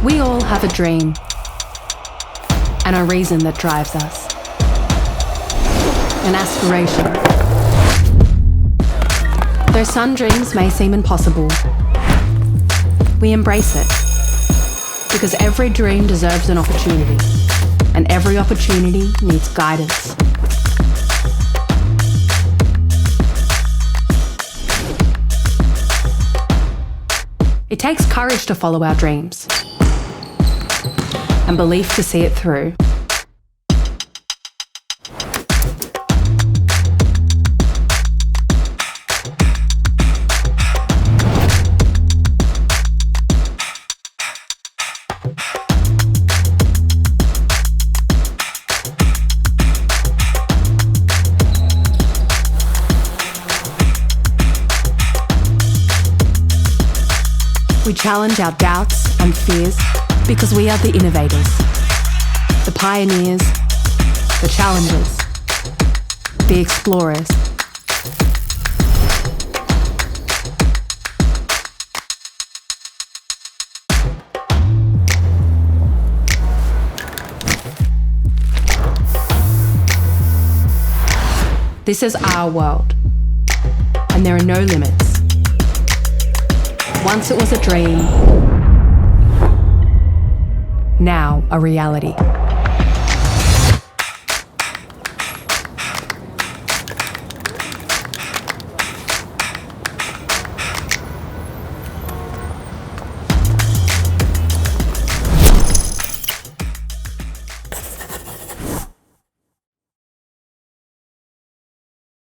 We all have a dream and a reason that drives us. An aspiration. Though some dreams may seem impossible, we embrace it because every dream deserves an opportunity, and every opportunity needs guidance. It takes courage to follow our dreams and belief to see it through. We challenge our doubts and fears because we are the innovators, the pioneers, the challengers, the explorers. This is our world, and there are no limits. Once it was a dream, now a reality.